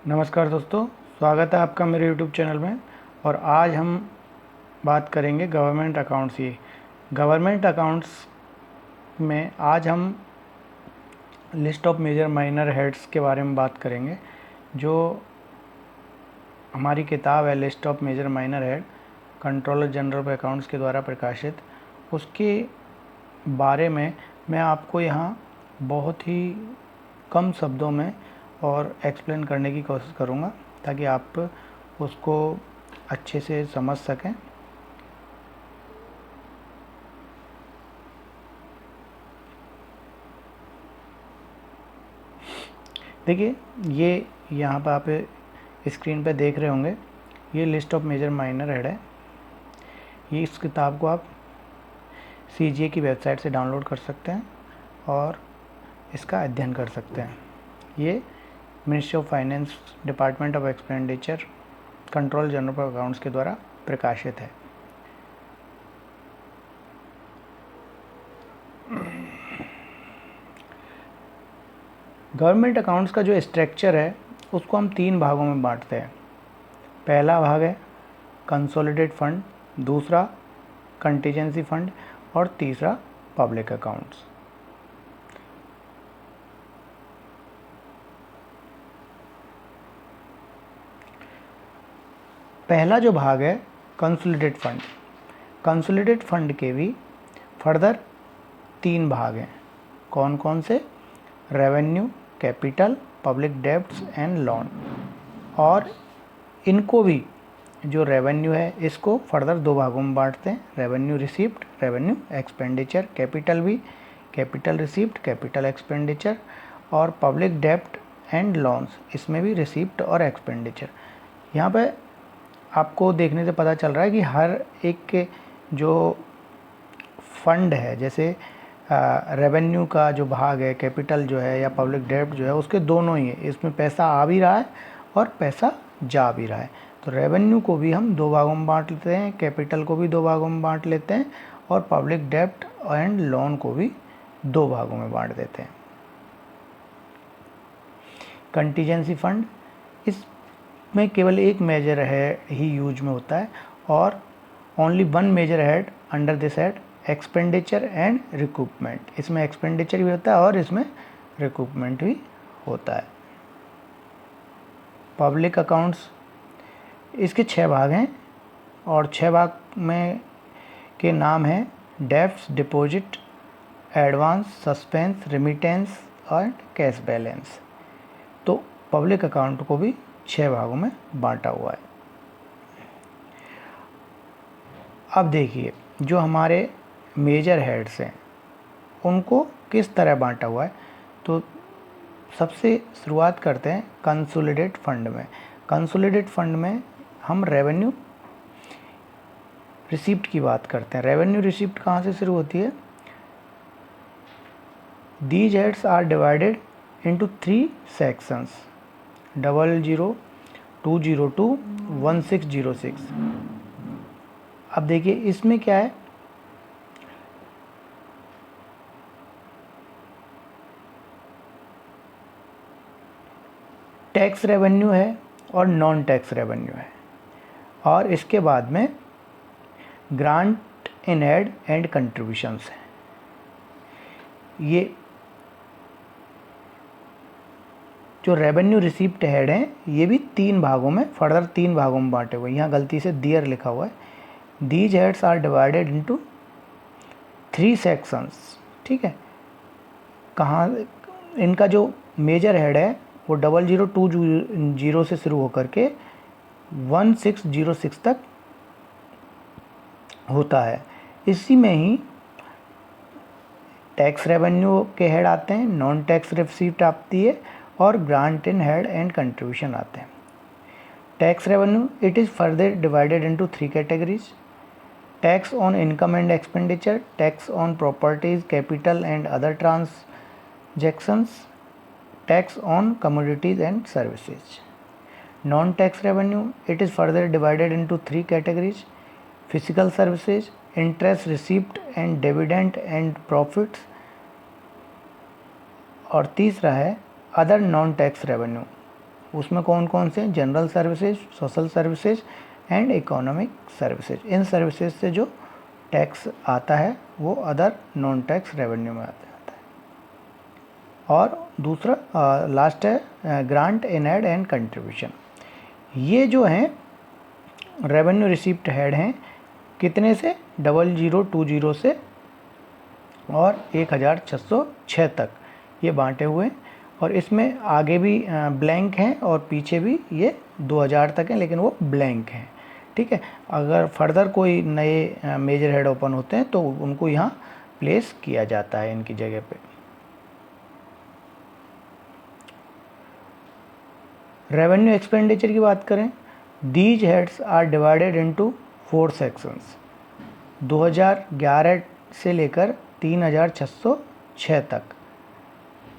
नमस्कार दोस्तों, स्वागत है आपका मेरे YouTube चैनल में। और आज हम बात करेंगे गवर्नमेंट अकाउंट्स की। गवर्नमेंट अकाउंट्स में आज हम list of major minor heads के बारे में बात करेंगे। जो हमारी किताब है list of major minor head, controller general of accounts के द्वारा प्रकाशित, उसके बारे में मैं आपको यहाँ बहुत ही कम शब्दों में और एक्सप्लेन करने की कोशिश करूँगा ताकि आप उसको अच्छे से समझ सकें। देखिए, ये यहाँ पर आप स्क्रीन पे देख रहे होंगे, ये list of major minor head है। ये इस किताब को आप CGA की वेबसाइट से डाउनलोड कर सकते हैं और इसका अध्ययन कर सकते हैं। ये ministry of finance, department of expenditure, control general of accounts के द्वारा प्रकाशित है। गवर्नमेंट अकाउंट्स का जो स्ट्रक्चर है उसको हम 3 भागों में बांटते हैं। पहला भाग है कंसोलिडेट फंड, दूसरा कंटीजेंसी फंड और तीसरा पब्लिक अकाउंट्स। पहला जो भाग है कंसोलिडेट फंड, कंसोलिडेट फंड के भी फर्दर 3 भाग हैं। कौन कौन से? Revenue, capital, public debts and loan. और इनको भी जो रेवेन्यू है इसको फर्दर 2 भागों में बांटते हैं, revenue receipt, revenue expenditure. Capital भी कैपिटल रिसीप्ट, कैपिटल एक्सपेंडिचर। और पब्लिक डेब्ट एंड लोन्स, इसमें भी रिसीप्ट और एक्सपेंडिचर। यहाँ पे आपको देखने से पता चल रहा है कि हर एक के जो फंड है, जैसे रेवेन्यू का जो भाग है, कैपिटल जो है या पब्लिक डेब्ट जो है, उसके दोनों ही है। इसमें पैसा आ भी रहा है और पैसा जा भी रहा है। तो रेवेन्यू को भी हम 2 भागों में बांट लेते हैं, कैपिटल को भी 2 भागों में बांट लेते हैं और पब्लिक डेब्ट एंड लोन को भी 2 भागों में बांट देते हैं। कंटीजेंसी फंड, इसमें केवल एक मेजर हेड ही यूज में होता है और only 1 major head under this head, expenditure and recoupment. इसमें एक्सपेंडिचर भी होता है और इसमें रिकूपमेंट भी होता है। पब्लिक अकाउंट्स, इसके 6 भाग हैं और 6 भाग में के नाम हैं debts, deposit, advance, suspense, remittance और कैश बैलेंस। तो पब्लिक अकाउंट को भी 6 भागों में बांटा हुआ है। अब देखिए, जो हमारे मेजर हेड्स हैं उनको किस तरह बांटा हुआ है। तो सबसे शुरुआत करते हैं कंसोलिडेट फंड में। कंसोलिडेट फंड में हम रेवेन्यू रिसीप्ट की बात करते हैं। रेवेन्यू रिसीप्ट कहाँ से शुरू होती है? These heads are divided into 3 sections, 00, 202, 1606। अब देखिए, इसमें क्या है, टैक्स रेवेन्यू है और नॉन टैक्स रेवेन्यू है। और इसके बाद में grant in aid and contributions है। ये जो रेवेन्यू रिसीप्ट हेड हैं ये भी 3 भागों में, फर्दर 3 भागों में बांटे हुए। यहाँ गलती से दियर लिखा हुआ है। These heads are divided into 3 sections. ठीक है, कहाँ इनका जो मेजर हेड है वो 0020 से शुरू होकर के 1606 तक होता है। इसी में ही टैक्स रेवेन्यू के हेड आते हैं, नॉन टैक्स रिसीप्ट आती है और grant in head and contribution आते हैं। Tax revenue, it is further divided into 3 categories: tax on income and expenditure, tax on properties, capital and other transactions, tax on commodities and services. Non-tax revenue, it is further divided into 3 categories: physical services, interest receipt and dividend and profits, और तीसरा है other non tax revenue. उसमें कौन कौन से? General services, social services and economic services. In services से जो tax आता है वो अदर नॉन टैक्स रेवेन्यू में आता है। और दूसरा लास्ट है grant in aid and contribution. ये जो हैं रेवेन्यू रिसीप्ट हेड हैं कितने से? 0020 से और 1606 तक ये बांटे हुए हैं। और इसमें आगे भी ब्लैंक हैं और पीछे भी ये 2000 तक हैं, लेकिन वो ब्लैंक हैं। ठीक है, अगर फर्दर कोई नए मेजर हेड ओपन होते हैं तो उनको यहाँ प्लेस किया जाता है इनकी जगह पे। रेवेन्यू एक्सपेंडिचर की बात करें, these heads are divided into 4 sections. 2011 से लेकर 3606 तक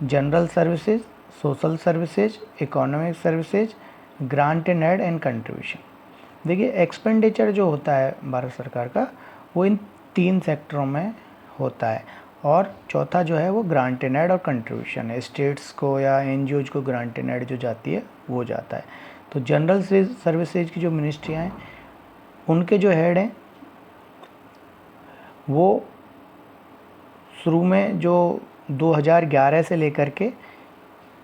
general services, social services, economic services, grant and aid and contribution. देखिए एक्सपेंडिचर जो होता है भारत सरकार का वो इन 3 सेक्टरों में होता है, और चौथा जो है वो ग्रांट एंड एड और कंट्रीब्यूशन है। स्टेट्स को या एनजीओज को ग्रांट एंड एड जो जाती है वो जाता है। तो जनरल सर्विसेज की जो मिनिस्ट्रियाँ हैं उनके जो हेड हैं वो शुरू में जो 2011 से लेकर के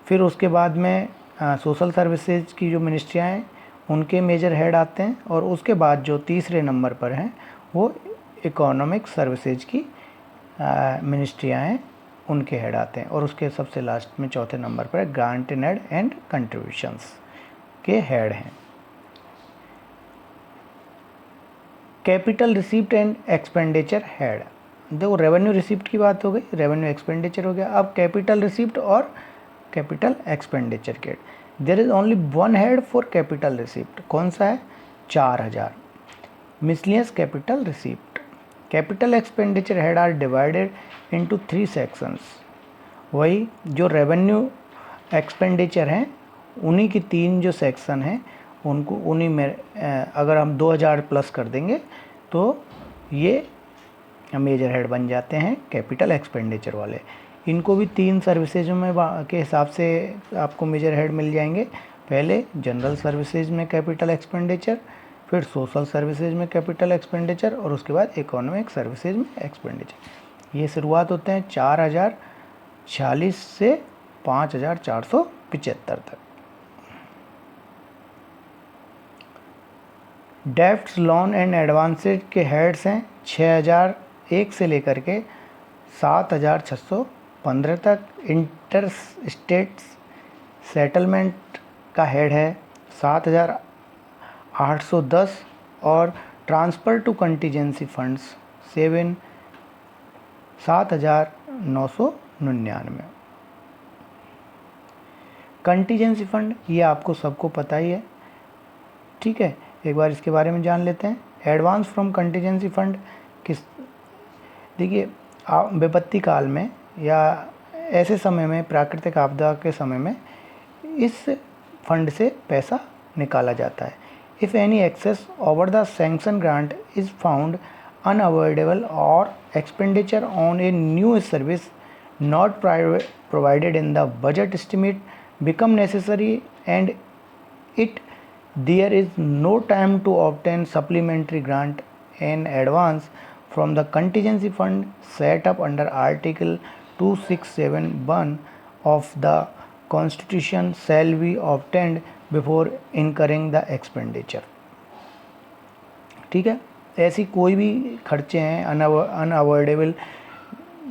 फिर उसके बाद में सोशल सर्विसेज की जो मिनिस्ट्रियाँ हैं उनके मेजर हेड आते हैं, और उसके बाद जो तीसरे नंबर पर हैं वो इकोनॉमिक सर्विसेज की मिनिस्ट्रियाँ हैं उनके हेड आते हैं, और उसके सबसे लास्ट में चौथे नंबर पर grant and aid and contributions के हेड हैं। Capital receipt and expenditure head. देखो रेवेन्यू रिसीप्ट की बात हो गई, रेवेन्यू एक्सपेंडिचर हो गया, अब कैपिटल रिसीप्ट और कैपिटल एक्सपेंडिचर के head. There is only one head for capital receipt. कौन सा है? 4000। Miscellaneous capital receipt. Capital expenditure head are divided into 3 sections. वही जो रेवेन्यू एक्सपेंडिचर हैं उन्हीं की 3 जो सेक्शन हैं उनको उन्हीं में अगर हम 2000 प्लस कर देंगे तो ये मेजर हेड बन जाते हैं कैपिटल एक्सपेंडिचर वाले। इनको भी 3 सर्विसेज में के हिसाब से आपको मेजर हेड मिल जाएंगे। पहले जनरल सर्विसेज में कैपिटल एक्सपेंडिचर, फिर सोशल सर्विसेज में कैपिटल एक्सपेंडिचर, और उसके बाद इकोनॉमिक सर्विसेज में एक्सपेंडिचर। ये शुरुआत होते हैं 4046 से 5475 तक। डेफ्ट्स, लोन एंड एडवांसेज के हेड्स हैं 6001 से लेकर के 7615 तक। इंटर स्टेट्स सेटलमेंट का हेड है 7810, और transfer to contingency funds 7999। Contingency fund ये आपको सबको पता ही है, ठीक है, एक बार इसके बारे में जान लेते हैं। एडवांस फ्रॉम कंटीजेंसी फंड किस, देखिए विपत्ति काल में या ऐसे समय में, प्राकृतिक आपदा के समय में इस फंड से पैसा निकाला जाता है। If any excess over the sanction grant is found unavoidable or expenditure on a new service not provided in the budget estimate become necessary and it there is no time to obtain supplementary grant in advance from the contingency fund set up under Article 2671 of the Constitution shall be obtained before incurring the expenditure। ठीक है, ऐसी कोई भी खर्चे हैं unavoidable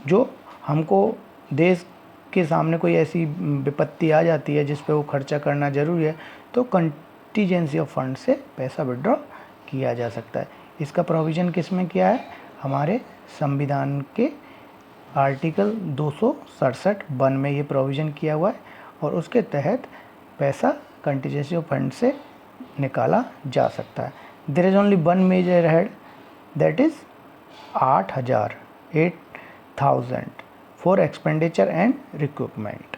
जो हमको देश के सामने कोई ऐसी विपत्ति आ जाती है जिस पे वो खर्चा करना ज़रूरी है, तो कंटीजेंसी ऑफ फंड से पैसा विड्रॉ किया जा सकता है। इसका प्रोविज़न किस में किया है? हमारे संविधान के आर्टिकल 267(1) में ये प्रोविज़न किया हुआ है, और उसके तहत पैसा कंटीजेंसी ऑफ फंड से निकाला जा सकता है। There is only one major head, that is 8000 for expenditure and recruitment.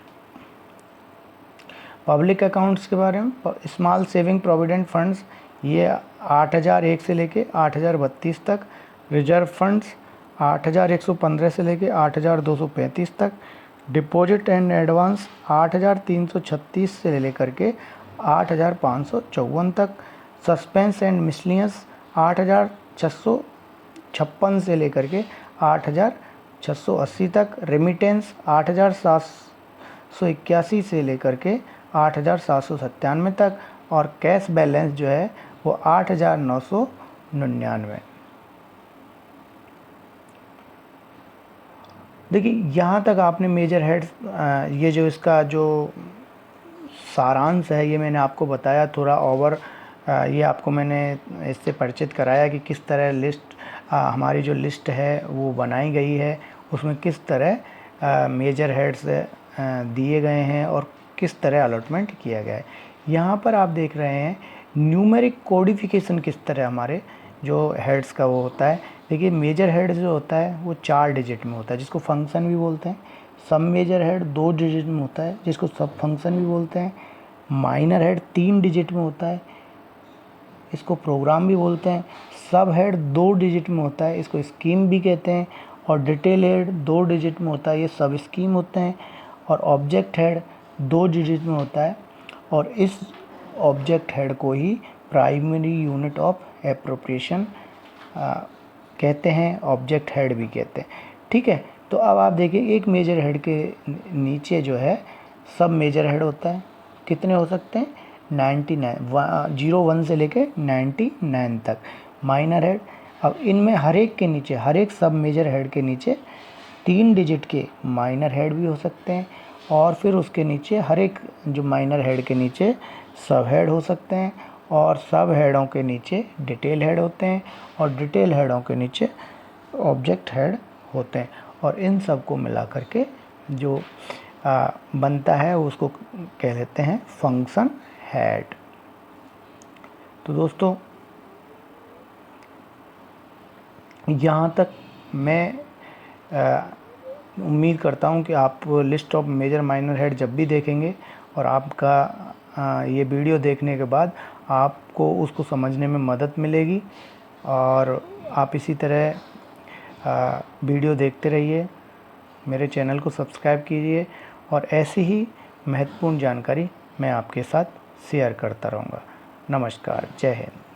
Public accounts के बारे में, स्मॉल सेविंग प्रोविडेंट फंड्स ये 8001 से लेके 8032 तक। रिजर्व फंड्स 8115 से लेके 8235 तक। डिपॉजिट एंड एडवांस 8336 से लेकर के 8,554 तक, सस्पेंस एंड मिसलिनियस 8,656 से लेकर के 8,680 तक, रेमिटेंस 8,781 से लेकर के 8,797 तक, और कैश बैलेंस जो है वो 8,999। देखिए यहाँ तक आपने मेजर हेड्स, ये जो इसका जो सारांश है ये मैंने आपको बताया थोड़ा ओवर, ये आपको मैंने इससे परिचित कराया कि किस तरह लिस्ट, हमारी जो लिस्ट है वो बनाई गई है, उसमें किस तरह मेजर हेड्स दिए गए हैं और किस तरह अलॉटमेंट किया गया है। यहाँ पर आप देख रहे हैं न्यूमेरिक कोडिफिकेशन किस तरह हमारे जो हेड्स का वो होता है। देखिए मेजर हेड जो होता है वो 4 डिजिट में होता है जिसको फंक्शन भी बोलते हैं। सब मेजर हेड 2 डिजिट में होता है जिसको सब फंक्शन भी बोलते हैं। माइनर हेड 3 डिजिट में होता है, इसको प्रोग्राम भी बोलते हैं। सब हेड 2 डिजिट में होता है, इसको स्कीम भी कहते हैं। और डिटेल हेड 2 डिजिट में होता है, ये सब स्कीम होते हैं। और ऑब्जेक्ट हेड 2 डिजिट में होता है, और इस ऑब्जेक्ट हेड को ही प्राइमरी यूनिट ऑफ एप्रोप्रिएशन कहते हैं, ऑब्जेक्ट हेड भी कहते हैं। ठीक है, तो अब आप देखिए एक मेजर हेड के नीचे जो है सब मेजर हेड होता है। कितने हो सकते हैं? 99, 01 से लेके 99 तक। माइनर हेड, अब इनमें हर एक के नीचे, हर एक सब मेजर हेड के नीचे 3 डिजिट के माइनर हेड भी हो सकते हैं, और फिर उसके नीचे हर एक जो माइनर हेड के नीचे सब हेड हो सकते हैं, और सब हेडों के नीचे डिटेल हेड होते हैं, और डिटेल हेडों के नीचे ऑब्जेक्ट हेड होते हैं। और इन सब को मिला करके जो बनता है उसको कह लेते हैं फंक्शन हेड। तो दोस्तों यहाँ तक मैं उम्मीद करता हूँ कि आप list of major minor head जब भी देखेंगे और आपका ये वीडियो देखने के बाद आपको उसको समझने में मदद मिलेगी, और आप इसी तरह वीडियो देखते रहिए, मेरे चैनल को सब्सक्राइब कीजिए, और ऐसी ही महत्वपूर्ण जानकारी मैं आपके साथ शेयर करता रहूँगा। नमस्कार, जय हिंद।